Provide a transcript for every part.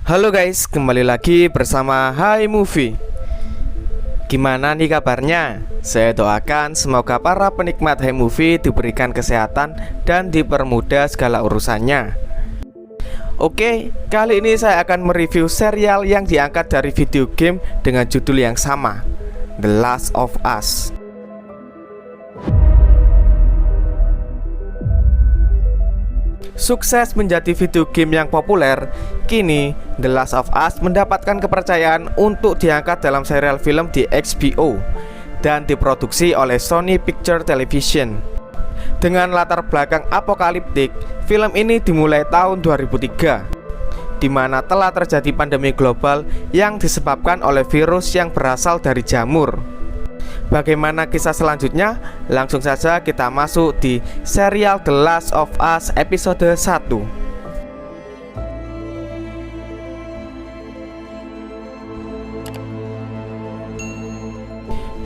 Halo guys, kembali lagi bersama Hai Movie. Gimana nih kabarnya? Saya doakan semoga para penikmat Hai Movie diberikan kesehatan dan dipermudah segala urusannya. Oke, kali ini saya akan mereview serial yang diangkat dari video game dengan judul yang sama, The Last of Us. Sukses menjadi video game yang populer, kini The Last of Us mendapatkan kepercayaan untuk diangkat dalam serial film di HBO dan diproduksi oleh Sony Pictures Television. Dengan latar belakang apokaliptik, film ini dimulai tahun 2003, di mana telah terjadi pandemi global yang disebabkan oleh virus yang berasal dari jamur. Bagaimana kisah selanjutnya? Langsung saja kita masuk di serial The Last of Us episode 1.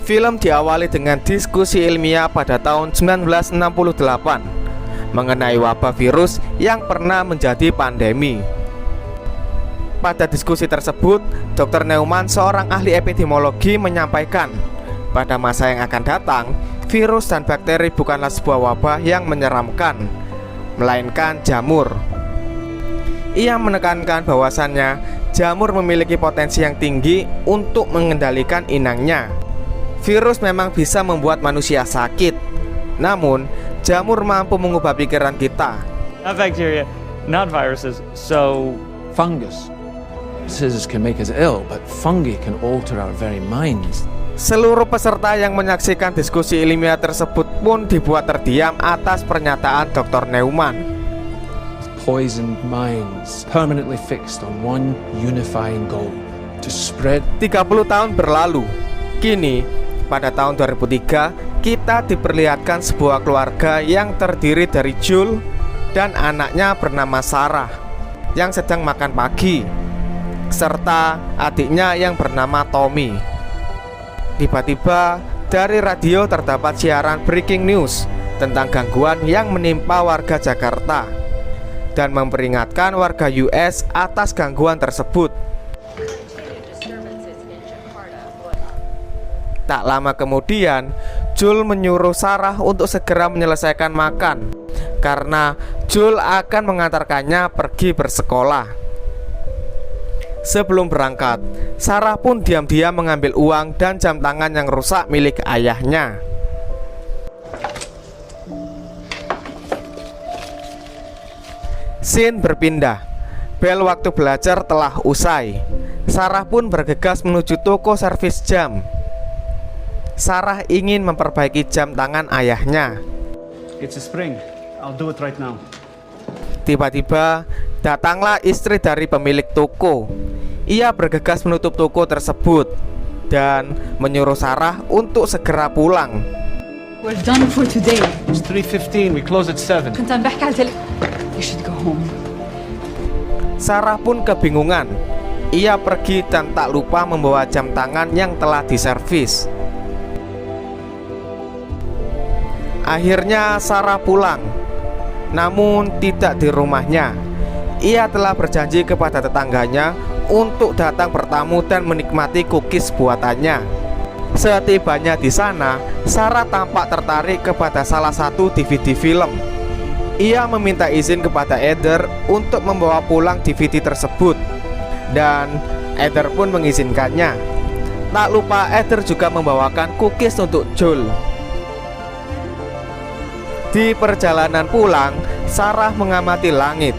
Film diawali dengan diskusi ilmiah pada tahun 1968 mengenai wabah virus yang pernah menjadi pandemi. Pada diskusi tersebut, Dr. Neumann, seorang ahli epidemiologi, menyampaikan pada masa yang akan datang, virus dan bakteri bukanlah sebuah wabah yang menyeramkan, melainkan jamur. Ia menekankan bahwasannya jamur memiliki potensi yang tinggi untuk mengendalikan inangnya. Virus memang bisa membuat manusia sakit, namun jamur mampu mengubah pikiran kita. Not bacteria, not viruses, so fungus. Viruses can make us ill, but fungi can alter our very minds. Seluruh peserta yang menyaksikan diskusi ilmiah tersebut pun dibuat terdiam atas pernyataan Dr. Neumann. Poisoned minds, permanently fixed on one unifying goal, to spread. 30 tahun berlalu. Kini, pada tahun 2003, kita diperlihatkan sebuah keluarga yang terdiri dari Joel dan anaknya bernama Sarah yang sedang makan pagi, serta adiknya yang bernama Tommy. Tiba-tiba dari radio terdapat siaran breaking news tentang gangguan yang menimpa warga Jakarta dan memperingatkan warga US atas gangguan tersebut. Tak lama kemudian, Joel menyuruh Sarah untuk segera menyelesaikan makan karena Joel akan mengantarkannya pergi bersekolah. Sebelum berangkat, Sarah pun diam-diam mengambil uang dan jam tangan yang rusak milik ayahnya. Scene berpindah. Bel waktu belajar telah usai. Sarah pun bergegas menuju toko servis jam. Sarah ingin memperbaiki jam tangan ayahnya. It's a spring. I'll do it right now. Tiba-tiba datanglah istri dari pemilik toko. Ia bergegas menutup toko tersebut dan menyuruh Sarah untuk segera pulang. We're done for today. It's 3:15. We close at 7. كنت عم بحكي على You should go home. Sarah pun kebingungan. Ia pergi dan tak lupa membawa jam tangan yang telah diservis. Akhirnya Sarah pulang, namun tidak di rumahnya. Ia telah berjanji kepada tetangganya untuk datang bertamu dan menikmati cookies buatannya. Setibanya di sana, Sarah tampak tertarik kepada salah satu DVD film. Ia meminta izin kepada Heather untuk membawa pulang DVD tersebut, dan Heather pun mengizinkannya. Tak lupa Heather juga membawakan cookies untuk Joel. Di perjalanan pulang, Sarah mengamati langit.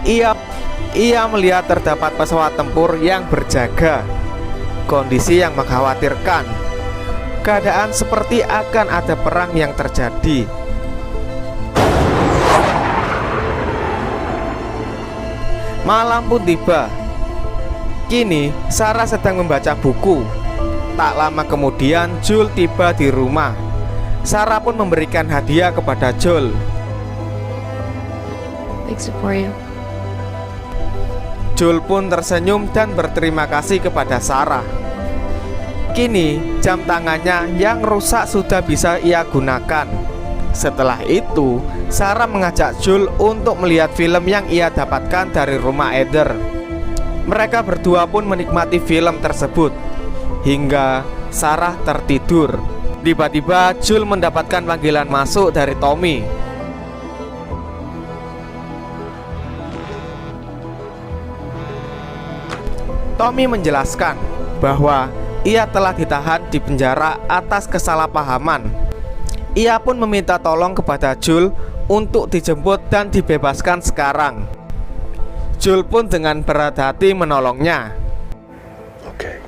Ia melihat terdapat pesawat tempur yang berjaga. Kondisi yang mengkhawatirkan. Keadaan seperti akan ada perang yang terjadi. Malam pun tiba. Kini Sarah sedang membaca buku. Tak lama kemudian Joel tiba di rumah. Sarah pun memberikan hadiah kepada Joel. Thanks for you. Joel pun tersenyum dan berterima kasih kepada Sarah. Kini jam tangannya yang rusak sudah bisa ia gunakan. Setelah itu, Sarah mengajak Joel untuk melihat film yang ia dapatkan dari rumah Heather. Mereka berdua pun menikmati film tersebut hingga Sarah tertidur. Tiba-tiba Jul mendapatkan panggilan masuk dari Tommy. Tommy menjelaskan bahwa ia telah ditahan di penjara atas kesalahpahaman. Ia pun meminta tolong kepada Jul untuk dijemput dan dibebaskan sekarang. Jul pun dengan berat hati menolongnya. Okay.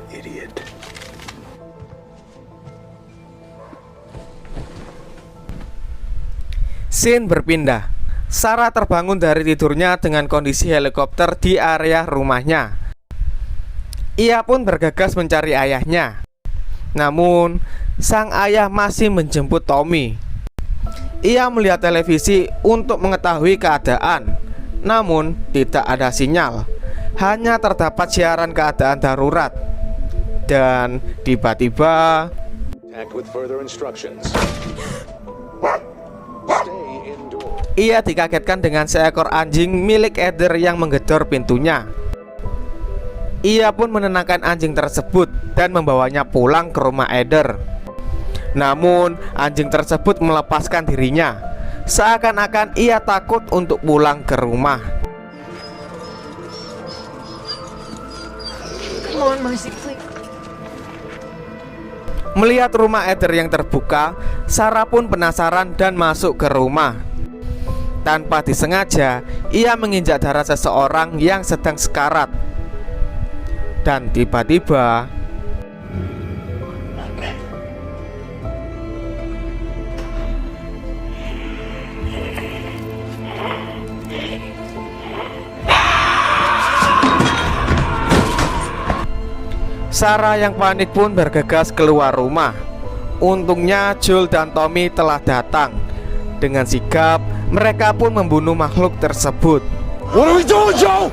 Idiot. Scene berpindah. Sarah terbangun dari tidurnya dengan kondisi helikopter di area rumahnya. Ia pun bergegas mencari ayahnya. Namun, sang ayah masih menjemput Tommy. Ia melihat televisi untuk mengetahui keadaan, namun tidak ada sinyal. Hanya terdapat siaran keadaan darurat. Dan tiba-tiba Act with further instructions. Stay indoors. ia dikagetkan dengan seekor anjing milik Eder yang menggedor pintunya. Ia pun menenangkan anjing tersebut dan membawanya pulang ke rumah Eder. Namun anjing tersebut melepaskan dirinya, seakan-akan ia takut untuk pulang ke rumah. Come on, Mercy, please. Melihat rumah Eder yang terbuka, Sarah pun penasaran dan masuk ke rumah. Tanpa disengaja, ia menginjak darah seseorang yang sedang sekarat. Dan tiba-tiba Sarah yang panik pun bergegas keluar rumah. Untungnya Jul dan Tommy telah datang. Dengan sigap, mereka pun membunuh makhluk tersebut. What are we doing, Joe?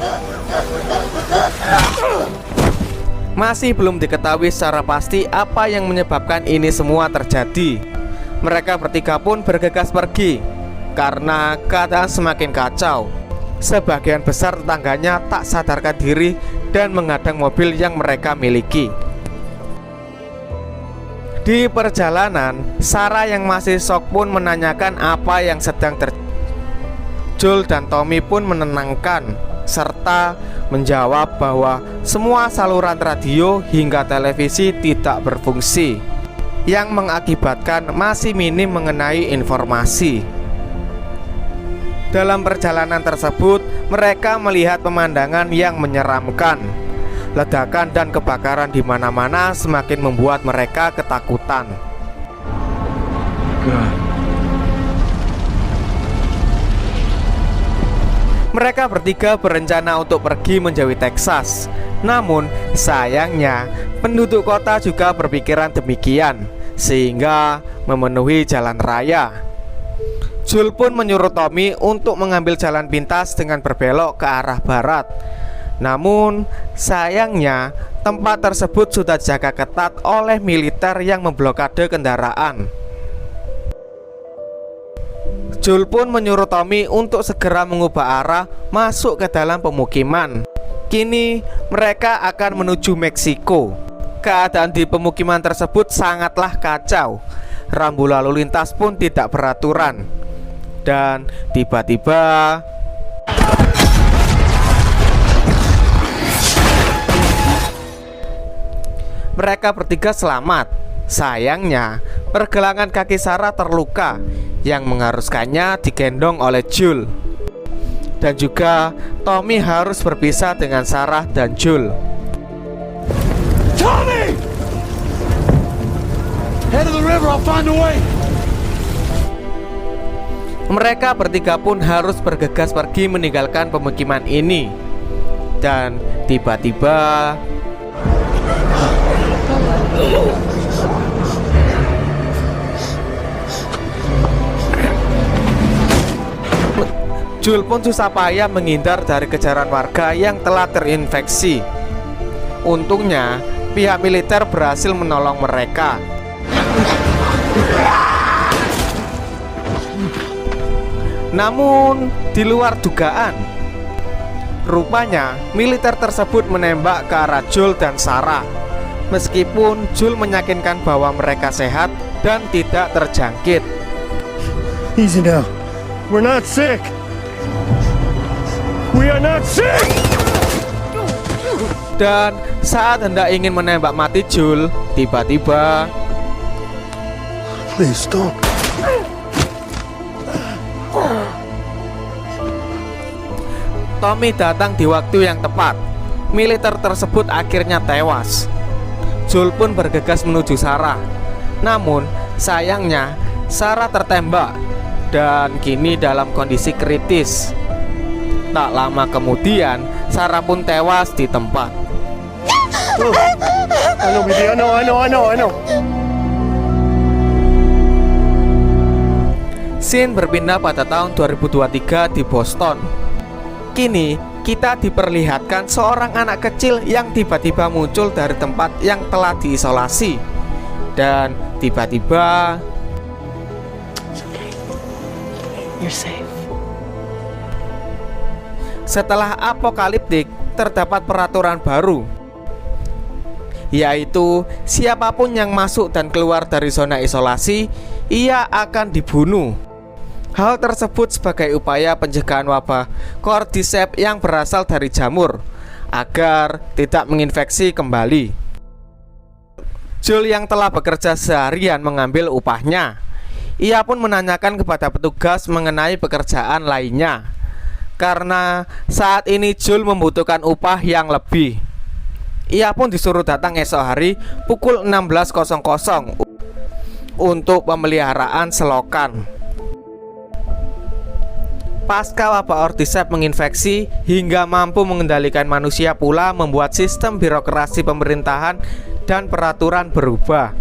Masih belum diketahui secara pasti apa yang menyebabkan ini semua terjadi. Mereka bertiga pun bergegas pergi karena keadaan semakin kacau. Sebagian besar tetangganya tak sadarkan diri dan menghadang mobil yang mereka miliki. Di perjalanan, Sarah yang masih shock pun menanyakan apa yang sedang terjadi. Jul dan Tommy pun menenangkan serta menjawab bahwa semua saluran radio hingga televisi tidak berfungsi, yang mengakibatkan masih minim mengenai informasi. Dalam perjalanan tersebut, mereka melihat pemandangan yang menyeramkan. Ledakan dan kebakaran di mana-mana semakin membuat mereka ketakutan. Mereka bertiga berencana untuk pergi menjauhi Texas. Namun, sayangnya penduduk kota juga berpikiran demikian, sehingga memenuhi jalan raya. Jul pun menyuruh Tommy untuk mengambil jalan pintas dengan berbelok ke arah barat. Namun, sayangnya tempat tersebut sudah dijaga ketat oleh militer yang memblokade kendaraan. Jul pun menyuruh Tommy untuk segera mengubah arah masuk ke dalam pemukiman. Kini mereka akan menuju Meksiko. Keadaan di pemukiman tersebut sangatlah kacau. Rambu lalu lintas pun tidak beraturan. Dan tiba-tiba mereka bertiga selamat. Sayangnya pergelangan kaki Sarah terluka, yang mengharuskannya digendong oleh Jul. Dan juga Tommy harus berpisah dengan Sarah dan Jul. Tommy! Head of the river, I'll find a way. Mereka bertiga pun harus bergegas pergi meninggalkan pemukiman ini. Dan tiba-tiba Jul pun susah payah menghindar dari kejaran warga yang telah terinfeksi. Untungnya pihak militer berhasil menolong mereka. Namun di luar dugaan, Rupanya, militer tersebut menembak ke arah Joel dan Sarah. Meskipun Joel meyakinkan bahwa mereka sehat dan tidak terjangkit. Easy now. We're not sick. We are not sick! Dan saat hendak ingin menembak mati Joel, tiba-tiba Please don't. Tommy datang di waktu yang tepat. Militer tersebut akhirnya tewas. Joel pun bergegas menuju Sarah. Namun sayangnya Sarah tertembak dan kini dalam kondisi kritis. Tak lama kemudian Sarah pun tewas di tempat. I know, baby. I know. Scene berpindah pada tahun 2023 di Boston. Kini kita diperlihatkan seorang anak kecil yang tiba-tiba muncul dari tempat yang telah diisolasi. Dan tiba-tiba You're safe. setelah apokaliptik terdapat peraturan baru, yaitu siapapun yang masuk dan keluar dari zona isolasi, ia akan dibunuh. Hal tersebut sebagai upaya pencegahan wabah Cordyceps yang berasal dari jamur agar tidak menginfeksi kembali. Joel yang telah bekerja seharian mengambil upahnya. Ia pun menanyakan kepada petugas mengenai pekerjaan lainnya, karena saat ini Joel membutuhkan upah yang lebih. Ia pun disuruh datang esok hari pukul 16.00 untuk pemeliharaan selokan. Pasca wabah Cordyceps menginfeksi hingga mampu mengendalikan manusia pula membuat sistem birokrasi pemerintahan dan peraturan berubah.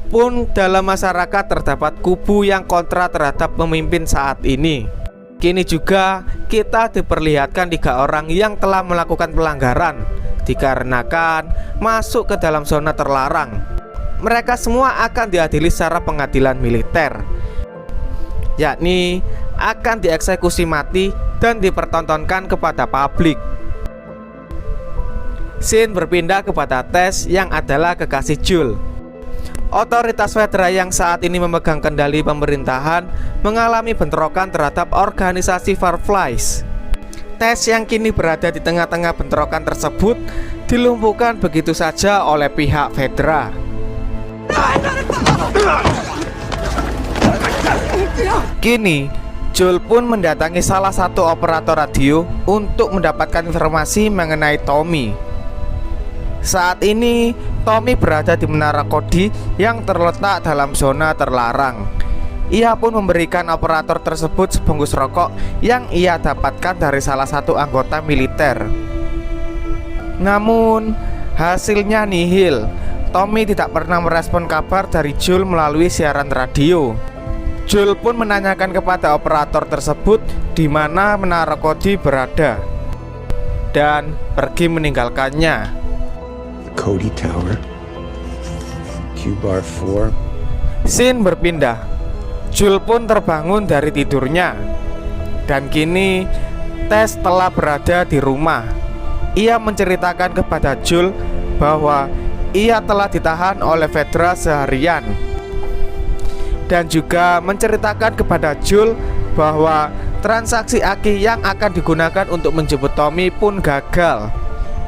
Pun dalam masyarakat terdapat kubu yang kontra terhadap pemimpin saat ini. Kini juga kita diperlihatkan 3 orang yang telah melakukan pelanggaran dikarenakan masuk ke dalam zona terlarang. Mereka semua akan diadili secara pengadilan militer, yakni akan dieksekusi mati dan dipertontonkan kepada publik. Scene berpindah kepada Tess yang adalah kekasih Joel. Otoritas federal yang saat ini memegang kendali pemerintahan mengalami bentrokan terhadap organisasi Fireflies. Tess yang kini berada di tengah-tengah bentrokan tersebut dilumpuhkan begitu saja oleh pihak federal. Kini Joel pun mendatangi salah satu operator radio untuk mendapatkan informasi mengenai Tommy. Saat ini Tommy berada di menara Cody yang terletak dalam zona terlarang. Ia pun memberikan operator tersebut sebungkus rokok yang ia dapatkan dari salah satu anggota militer. Namun hasilnya nihil. Tommy tidak pernah merespon kabar dari Joel melalui siaran radio. Joel pun menanyakan kepada operator tersebut di mana menara Cody berada dan pergi meninggalkannya. Cody Tower. Q-Bar 4. Scene berpindah. Joel pun terbangun dari tidurnya. Dan kini Tess telah berada di rumah. Ia menceritakan kepada Joel bahwa ia telah ditahan oleh federal seharian, dan juga menceritakan kepada Joel bahwa transaksi Aki yang akan digunakan untuk menjemput Tommy pun gagal.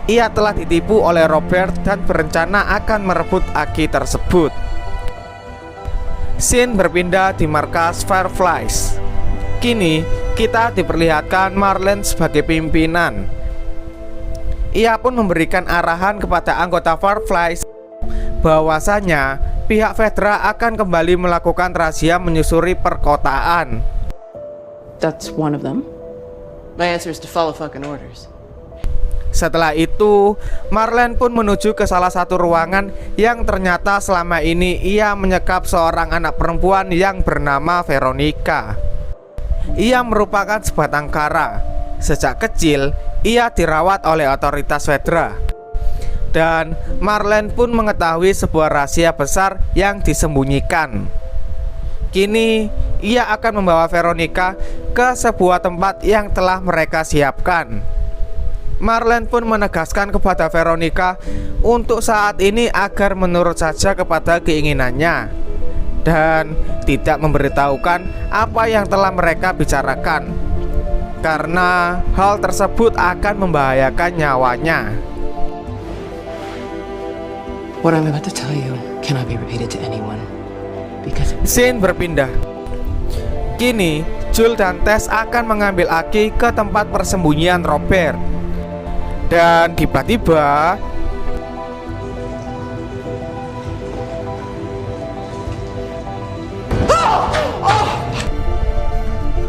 Ia telah ditipu oleh Robert dan berencana akan merebut Aki tersebut. Scene berpindah di markas Fireflies. Kini kita diperlihatkan Marlene sebagai pimpinan. Ia pun memberikan arahan kepada anggota Fireflies bahwasanya pihak federal akan kembali melakukan razia menyusuri perkotaan. That's one of them. My answer is to follow fucking orders. Setelah itu, Marlene pun menuju ke salah satu ruangan yang ternyata selama ini ia menyekap seorang anak perempuan yang bernama Veronica. Ia merupakan sebatang kara. Sejak kecil, ia dirawat oleh otoritas federal. Dan Marlene pun mengetahui sebuah rahasia besar yang disembunyikan. Kini, ia akan membawa Veronica ke sebuah tempat yang telah mereka siapkan. Marlene pun menegaskan kepada Veronica untuk saat ini agar menurut saja kepada keinginannya dan tidak memberitahukan apa yang telah mereka bicarakan, karena hal tersebut akan membahayakan nyawanya. What I'm about to tell you cannot be repeated to anyone. Because Scene berpindah. Kini Jules dan Tess akan mengambil Aki ke tempat persembunyian Robert. Dan tiba-tiba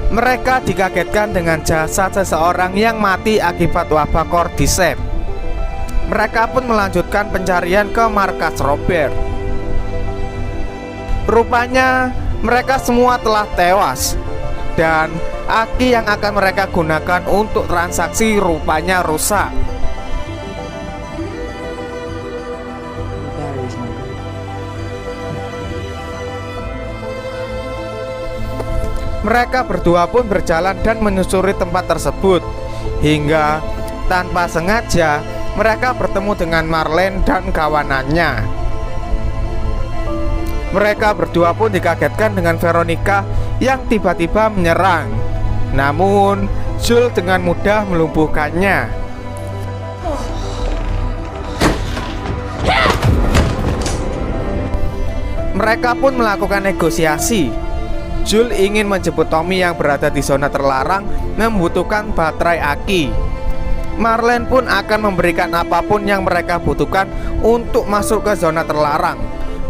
mereka dikagetkan dengan jasad seseorang yang mati akibat wabah Cordyceps. Mereka pun melanjutkan pencarian ke markas Robert. Rupanya mereka semua telah tewas, dan Aki yang akan mereka gunakan untuk transaksi rupanya rusak. Mereka berdua pun berjalan dan menyusuri tempat tersebut, hingga tanpa sengaja mereka bertemu dengan Marlene dan kawanannya. Mereka berdua pun dikagetkan dengan Veronica yang tiba-tiba menyerang. Namun Jules dengan mudah melumpuhkannya. Mereka pun melakukan negosiasi. Jules ingin menjemput Tommy yang berada di zona terlarang membutuhkan baterai Aki. Marlene pun akan memberikan apapun yang mereka butuhkan untuk masuk ke zona terlarang,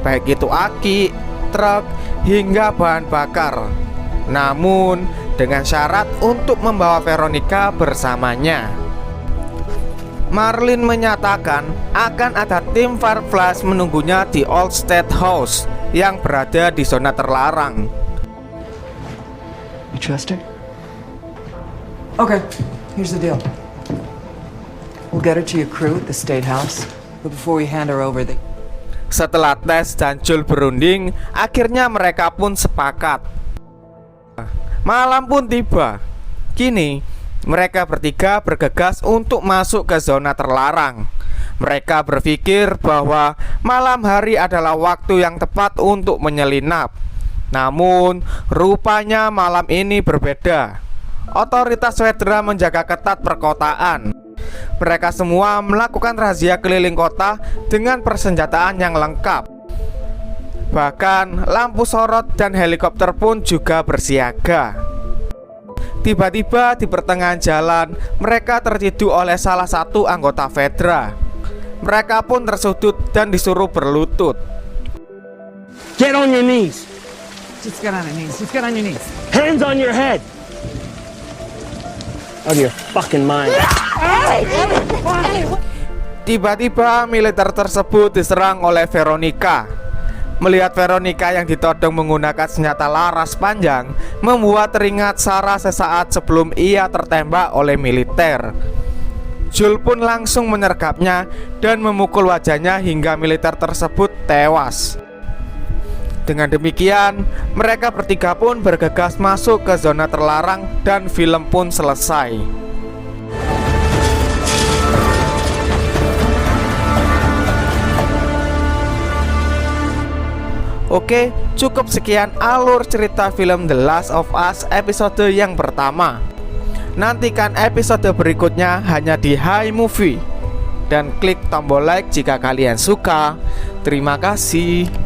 baik itu Aki, truk, hingga bahan bakar. Namun dengan syarat untuk membawa Veronica bersamanya. Marlene menyatakan akan ada tim Fireflies menunggunya di Old State House yang berada di zona terlarang. You trust her? Okay, here's the deal. We'll get her to your crew at the State House, but before we hand her over, Setelah Tess dan Jules berunding, akhirnya mereka pun sepakat. Malam pun tiba. Kini mereka bertiga bergegas untuk masuk ke zona terlarang. Mereka berpikir bahwa malam hari adalah waktu yang tepat untuk menyelinap. Namun rupanya malam ini berbeda. Otoritas federal menjaga ketat perkotaan. Mereka semua melakukan razia keliling kota dengan persenjataan yang lengkap. Bahkan lampu sorot dan helikopter pun juga bersiaga. Tiba-tiba di pertengahan jalan, mereka tertidu oleh salah satu anggota Fedra. Mereka pun tersudut dan disuruh berlutut. Get on your knees. just get on your knees. Just get on your knees. Hands on your head. Out of your fucking mind. Tiba-tiba militer tersebut diserang oleh Veronica. Melihat Veronica yang ditodong menggunakan senjata laras panjang membuat teringat Sarah sesaat sebelum ia tertembak oleh militer. Jules pun langsung menyergapnya dan memukul wajahnya hingga militer tersebut tewas. Dengan demikian, mereka bertiga pun bergegas masuk ke zona terlarang dan film pun selesai. Oke, cukup sekian alur cerita film The Last of Us episode yang pertama. Nantikan episode berikutnya hanya di Hi Movie. Dan klik tombol like jika kalian suka. Terima kasih.